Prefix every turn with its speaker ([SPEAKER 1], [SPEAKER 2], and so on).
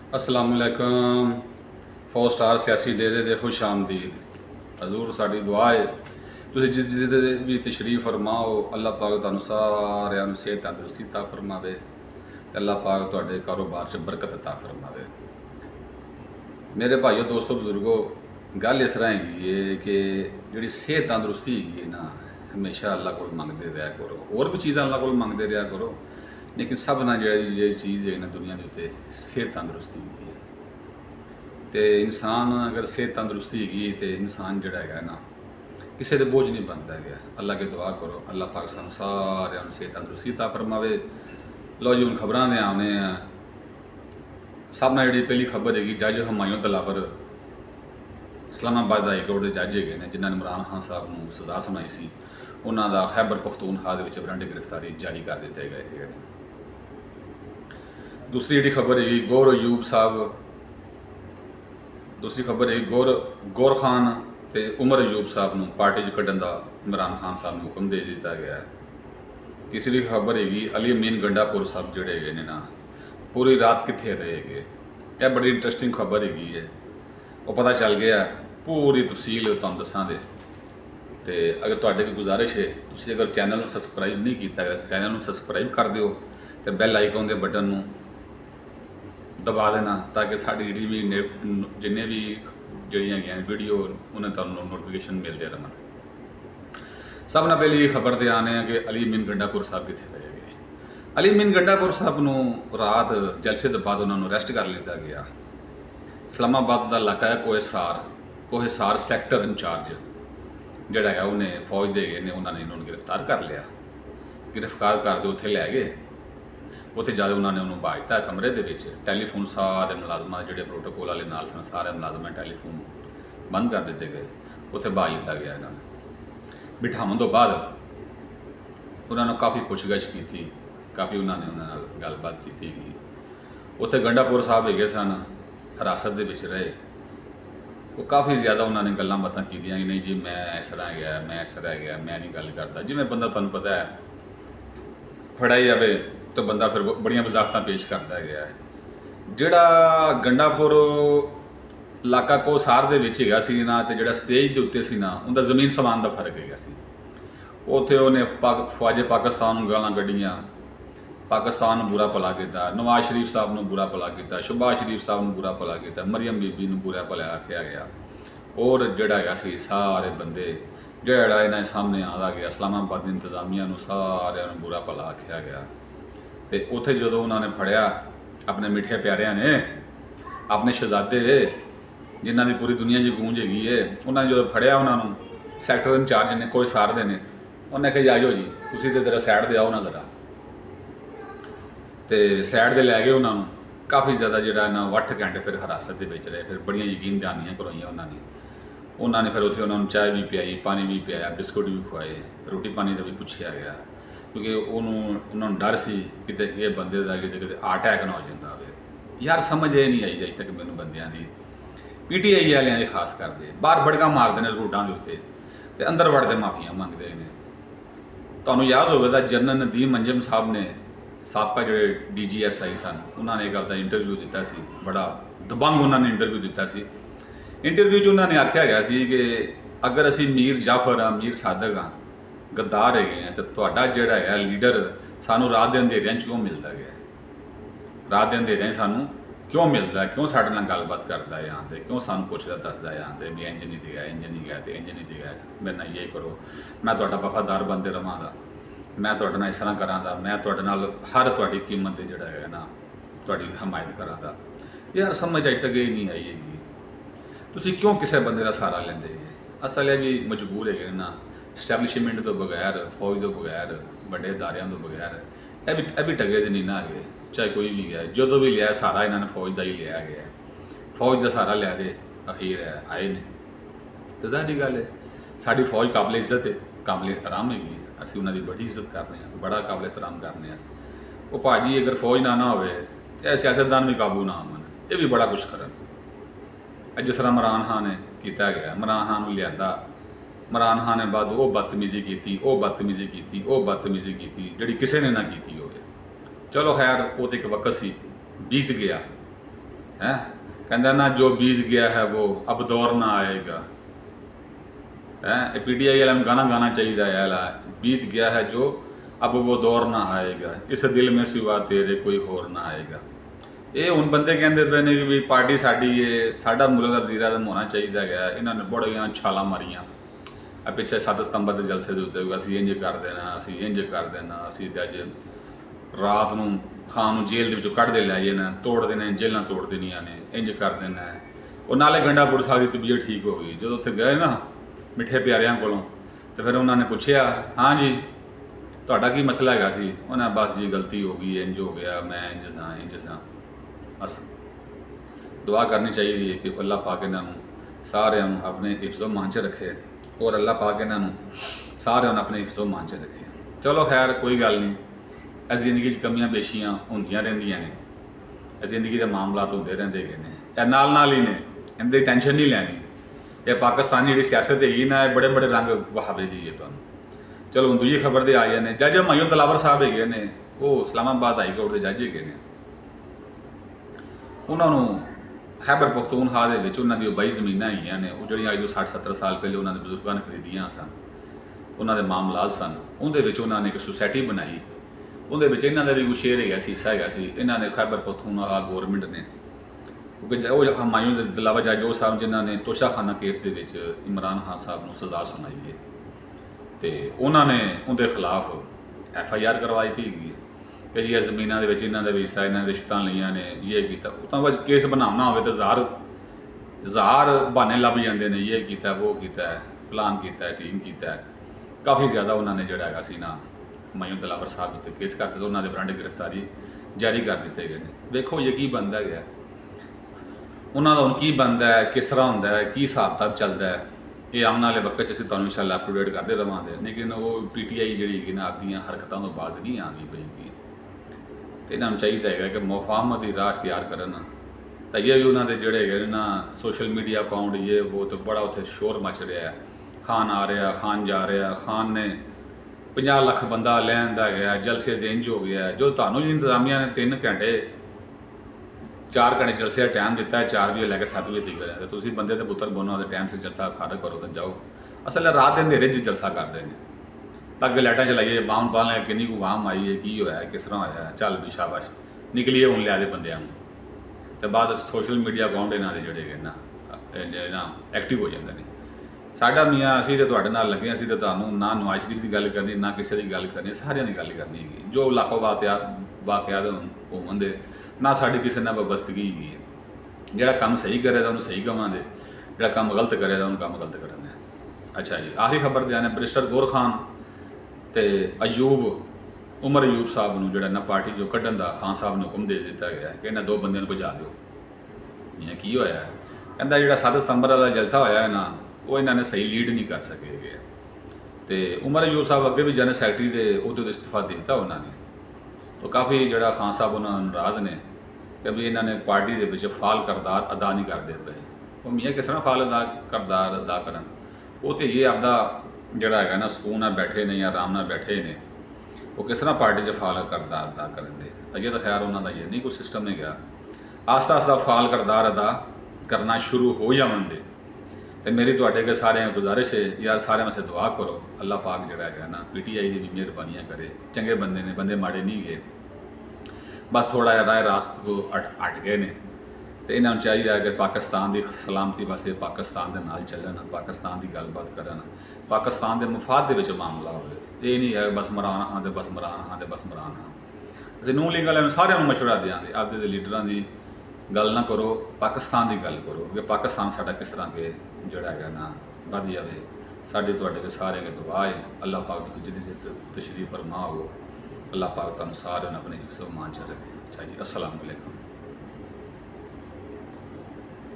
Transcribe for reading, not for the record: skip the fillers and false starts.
[SPEAKER 1] अस्सलामुअलैकुम। 4 स्टार सियासी डेरे दे खुश आमदीद। हजूर साड़ी दुआ है तुसीं जिस भी तशरीफ फरमाओ, अल्लाह पाक तुहानूं सारिआं नूं सेहत तंदरुस्ती अता फरमावे ते अल्लाह पाक तुहाडे कारोबार च बरकत अता फरमावे। मेरे भाइयों दोस्तों बुजुर्गो, गल इस तरह हैगी है कि जिहड़ी सेहत तंदरुस्ती हैगी है ना, हमेशा अल्लाह कोल मंगदे रहा करो। होर भी चीज़ां अल्लाह कोल मंगदे रहा करो, लेकिन सब ना जी चीज़ है ना दुनिया के उत्ते सेहत तंदरुस्ती है। तो इंसान अगर सेहत तंदरुस्ती है तो इंसान जोड़ा है ना किसी के बोझ नहीं बनता गया। अल्लाह के दुआ करो, अल्लाह पाक सानूं सारिआं नूं सेहत तंदरुस्ती अता फरमावे। लो जी, हुण खबरां दे आने सब नाल जिहड़ी पहली खबर हैगी, जज हुमायूं दिलावर इस्लामाबाद हाई कोर्ट के जज है ने, जिन्होंने इमरान खान साहब नूं सज़ा सुनाई सी, उन्हां दा खैबर पख्तूनख्वा दे विच वारंट गिरफ्तारी जारी कर दिते गए हैं। दूसरी जी खबर है गौर अयूब साहब, दूसरी खबर है गौर खान ते उमर अयूब साहब नूं पार्टी च कड्ढण दा इमरान खान साहब नूं हुक्म दे दिता गया है। तीसरी खबर है अली अमीन गंडापुर साहब जोड़े है ना पूरी रात कित्थे रहे गए। यह बड़ी इंटरस्टिंग खबर हैगी है, वो पता चल गया पूरी तफसील तुहानूं दसांगे। तो अगर तुहाडे कोई गुजारिश है, तुसीं अगर चैनल नूं सबसक्राइब नहीं किया, चैनल नूं सबसक्राइब कर दिओ ते बैल आइकन के बटन नूं दबा देना, ताकि साड़ी जी जिन्ने भी जड़ियाँ गई वीडियो उन्हें तुहानूं नोटिफिकेशन मिलते रहन। सब ना पहली खबर ते आने कि अली अमीन गंडापुर साहब कित्थे गए गए। अली अमीन गंडापुर साहब नूं रात जलसे के बाद उन्होंने अरेस्ट कर लिया गया। इस्लामाबाद का इलाका है कोहेसार सैक्टर इंचार्ज जोड़ा है उन्हें फौज दे गए ने, उन्होंने इन्होंने गिरफ्तार कर लिया। गिरफ्तार करके उत्थे लै गए, उत्थे जाके उन्होंने उन्होंने बाजता कमरे के टैलीफोन सारे मुलाजमान जोड़े प्रोटोकोल वाले नाल सन, सारे मुलाजमान टैलीफोन बंद कर दिते गए। उत्थे बाज लिता गया इन्होंने। बिठाने तो बाद उन्होंने काफ़ी पुछगिछ की, काफ़ी उन्होंने उन्होंने गलबात की। उत्थे गंडापुर साहब है सन, हिरासत के रहे। वो काफ़ी ज़्यादा उन्होंने गल्लां बातां कीतियां कि नहीं जी मैं इस तरह गया, मैं इस तरह गया, मैं नहीं गल करता। जिवें बंदा तुहानूं पता है फड़ाई जाए तो बंदा फिर बड़ियां वजाहतां पेश करता गया है। जिहड़ा गंडापुर इलाका कोसार दे विच हैगा सी ना, ते जिहड़ा स्टेज के उत्ते सी ना, उनका जमीन समान का फर्क हैगा सी। उत्थे उन्हें फौजे पाकिस्तान नूं गालां कढ़ियां, पाकिस्तान नूं बुरा भला किया, नवाज शरीफ साहब नूं बुरा भला किया, शहबाज शरीफ साहब नूं बुरा भला किया, मरियम बीबी नूं बुरा भला आख्या गया। और जिहड़ा हैगा सी सारे बंदे जिहड़ा इन्हां सामने आंदा गया, इस्लामाबाद दी इंतजामिया नूं सारिआं नूं बुरा भला आख्या गया। तो उत्थे जदों उन्होंने फड़िया अपने मिठे प्यारिਆਂ ने, अपने शहजादे जिन्हों की पूरी दुनिया की गूंज हैगी है, उन्होंने जो फड़िया उन्होंने सैक्टर इंचार्ज ने कोई सारदे ने, उन्हें कहा जाओ जी तुसीं ते जरा सैड दे आओ ना जरा। तो सैड दे लै गए उन्होंने। काफ़ी ज़्यादा जो ना 8 घंटे फिर हिरासत के रहे, फिर बड़िया यकीन दहानियाँ करवाइया उन्होंने फिर उत्थे उन्होंने चाय भी पियाई, पानी भी पियाया, बिस्कुट भी खुआए, रोटी पानी का भी पूछा गया, क्योंकि उन्होंने डर सी कि ये बंदे का कि अटैक ना हो जाता हो। यार समझ ये नहीं आई अज तक मैनू बंदियां दी, PTI वालियां दी खास करके बाहर बड़का मारते हैं रोडों के उत्ते ते अंदर वड़ते माफिया मंगते हैं। तुहानूं याद होगा जनरल नदीम अंजम साहब ने, साबका जो DGSI सन, उन्होंने एक अपना इंटरव्यू दिता सी, बड़ा दबंग उन्होंने इंटरव्यू दिता सी। इंटरव्यू च उन्होंने आख्या गया सी कि अगर असी मीर जाफर हाँ, मीर सादक हाँ, गद्दार है तो तुहाडा जिहड़ा है लीडर सानू रात के अंधेरियां क्यों मिलता गया, रात के अंधेरियां सानू क्यों मिलता है, क्यों साडे नाल गलबात करता है आते, क्यों सानू पुछदा दसदा है आते भी इंज नहीं गया, इंज नहीं गया, तो इंज नहीं गया, मेरे नाल ये करो, मैं तुहाडा वफादार बंदे रहांगा, मैं तुहाडे नाल इस तरह करांगा, मैं तुहाडे नाल हर तुहाडी कीमत जिहड़ा है ना तुहाडी हमायत करांगा। यार समझ अज तक ये नहीं आई हैगी। तुसीं क्यों किसी बंदे का सहारा लेंदे? असल है भी मजबूर है ना, स्टैबलिशमेंट तो बगैर, फौज तो बगैर, बड़े इदारों तो बगैर यह भी टगे तो नहीं ना गए। चाहे कोई भी गया, जो भी लिया सारा इन्होंने फौज का ही लिया गया, फौज का सहारा लिया दे अखीर है आए ने। तो जाहिर गल है साड़ी फौज काबिल इज्जत है, काबिल एहतराम हैगी, असीं उन्हां दी बड़ी इज्जत करते हैं, बड़ा काबिल एहतराम करते हैं। वो भाजी अगर फौज ना हो सियासतदान भी काबू ना आवन, ये भी बड़ा कुछ करन। जिस तरह इमरान खान ने किया गया, इमरान खान को लिया, इमरान खान ने बाद वो बदतमीजी की, वो बदतमीजी की, वो बदतमीजी की जी किसी ने ना की हो। चलो खैर वो तो एक वक्त सी बीत गया, है। कहता ना जो बीत गया है वो अब दौर ना आएगा है। PTI वाले गाना गाना चाहिए है, बीत गया है जो अब वो दौर ना आएगा, इस दिल में सिवा तेरे कोई होर ना आएगा। ये हुण बंदे कहते पे ने कि भी पार्टी साडी है, साडा मुल्क दा वज़ीर आज़म होना चाहिए है। इन्होंने बड़ियां छालां मारियां पिछे 7 सितंबर के जलसे के उत्ते, असीं इंज कर देना, असीं इंज कर देना, असीं ते अज रात नूं खान नूं जेल दे विचों कढदे लै जाना, तोड़ देने, जेलां तोड़ देनियां ने, इंज कर देना है। वो नाले गंडापुर साहब की तबीयत ठीक हो गई जो उत्थे गए ना मिठे प्यारियां कोलों, तो फिर उन्होंने पूछया हाँ जी तुहाडा की मसला हैगा सी? उन्हें बस जी गलती हो गई, इंज हो गया, मैं इंज सां। बस दुआ करनी चाहिए कि अल्लाह पाक इन्हों सारे अपने हिफ्ज़ो मान च रखे और अल्लाह पाक इन्हों सारे अपने हिफ्ज़ो मान च रखे। चलो खैर कोई गल नहीं, इस जिंदगी कमियां पेशियां होंदियां रहिंदियां ने, इस जिंदगी के मामलात होंदे रहिंदे ने, नाल ही ने, इनकी टेंशन नहीं लैनी। ये पाकिस्तानी जी सियासत हैगी ना, बड़े बड़े रंग वहावे दी है तुहानूं। चलो हुण दूजी खबर ते आ जाने। जज हुमायूं दिलावर साहब हैगे ने, वो इस्लामाबाद हाई कोर्ट के जज हैगे ने। उन्होंने खैबर पख्तूनख्वा दे विच उन्हां दी 22 ज़मीनां हैगियां ने, वो जिहड़ियां अज तो 60-70 साल पहले उन्होंने बजुर्गों ने खरीदियां सन, उन्होंने मामलात सन। उनदे विच उन्होंने एक सोसाइटी बनाई, उनदे विच इन्हां दा भी कोई शेयर हैगा सी, हिस्सा हैगा सी। इन्हां ने खैबर पख्तूनख्वा गौरमेंट ने, क्योंकि वो हुमायूं दिलावर जज वो साहब जिन्होंने तोशाखाना केस के इमरान खान साहब को सज़ा सुनाई है, तो उन्होंने उनके खिलाफ FIR करवाई थी कि जी जमीनों के इन्हों का भी हिस्सा, इन्होंने रिश्वतां लियां ने, ये किया। तो बस केस बनाना हो तो हज़ार बहाने लभ जाते हैं, ये किया वो किया, प्लान किया, टीम किया। काफ़ी ज़्यादा उन्होंने जोड़ा है ना हुमायूं दिलावर साहब उत्ते केस करते, तो उन्होंने वारंट गिरफ्तारी जारी कर दिते गए। देखो ये की बनता गया, उन्होंने हुण की बनता है, किस तरह होंदा है, की हिसाब किताब चलता है, ये आने वाले वक्त असीं तुहानूं इंशाअल्लाह अपडेट करते रहांगे। लेकिन वो PTI जिहड़ी ना आपदियां हरकतां तो बाज नहीं आती पई, तो इन्होंने चाहिए है कि मुफाहमत की राह इख्तियार करन। तो ये भी उन्होंने जोड़े है ना सोशल मीडिया अकाउंट ये वो, तो बड़ा उत्थे शोर मच रहा है, खान आ रहा, खान जा रहा, खान ने 50 लाख बंदा लैन दा गया, जलसे दे इंज हो गया। जो तुहानूं इंतजामिया ने 3 घंटे 4 घंटे जलसे का टाइम दिता है, 4 बजे लैके 7 बजे तक, तो तुसीं बंदे ते पुत्तर बोनो के टाइम से जलसा खारज करो तो जाओ। असल रात के अंधेरे च जलसा करते हैं, तक लाइटां चलाइए, बाम पा लें, किन्नी को वाम आई है, की होया है, किस तरह होया है, चल भी शाबाश निकलीए हुण लिया दे बंदियां नूं। तो बाद सोशल मीडिया अकाउंट इन्हां दे जिहड़े ना एक्टिव हो जाते हैं। साडा मियाँ असीं ते तुहाडे नाल लगे, असीं ते तुहानूं ना नवाज शरीफ की गल करनी, ना किसी की गल करनी, सारियां की गल करनी है। जो लाखों वाक़यात होवन दे, ना साड़ी किसी नाल वाबस्तगी है। जिहड़ा काम सही करे उन्होंने सही कहांगे, जिहड़ा काम गलत करे उन्होंने काम गलत करांगे। अच्छा जी, आखिरी खबर ते आने बैरिस्टर गौर खान ते उमर अयूब साहब नूं जिहड़ा ना पार्टी जो कड्ढण दा खान साहब ने हुक्म दे दिता गया कि इन्हां 2 बंदियां नूं भजा दो। इयां की होया है, कहंदा जिहड़ा 7 सितंबर वाला जलसा होया है ना, वो इन्होंने सही लीड नहीं कर सके गए। तो उमर अयूब साहब अगे भी जनरल सैकटरी के उहदे तो इस्तीफा दे दिता उन्होंने। तो काफ़ी जो खान साहब उन्होंने नाराज़ ने कि भी इन्होंने पार्टी के विच फाल करदार अदा नहीं करते पे। वो मियाँ किस तरह फाल करदार अदा करन, वो तो ये आपदा जोड़ा है ना सुकून है बैठे ने या आराम नाल बैठे ने, वो किस तरह पार्टी च फाल करदार अदा करेंगे। अजे तो खैर उन्होंने ये नहीं कोई सिस्टम नहीं गया, आस्ता आस्ता फाल करदार अदा करना शुरू हो जावे। तो मेरी तुहाडे अगे सारे गुजारिश है यार, सारे वास्ते दुआ करो, अल्लाह पाक जोड़ा है ना PTI की भी मेहरबानियाँ करे। चंगे बंदे ने, बंदे माड़े नहीं गए, बस थोड़ा जहा राह रास्त को हट गए ने। तो इन्होंने चाहिए कि पाकिस्तान की सलामती वास्ते पाकिस्तान के नाल चलन, पाकिस्तान की गलबात करन, पाकिस्तान के मुफाद के मामला हो। ये नहीं है बस इमरान खान तो बस इमरान खान तो बस इमरान खान। असं नून लीग वाले सारे मशवरा देंगे, आपके लीडर की गल ना करो, पाकिस्तान की गल करो कि पाकिस्तान साडा किस तरह के जोड़ा है ना वध जाए। साढ़े तुहाडे सारे के दुआ है, अल्लाह पाक की जिद्द तशरीफ फरमा हो, अल्लाह पाक तुहानूं सारे अपने हिफ्ज़ मान च रखे। अच्छा जी, अस्सलाम वालेकुम।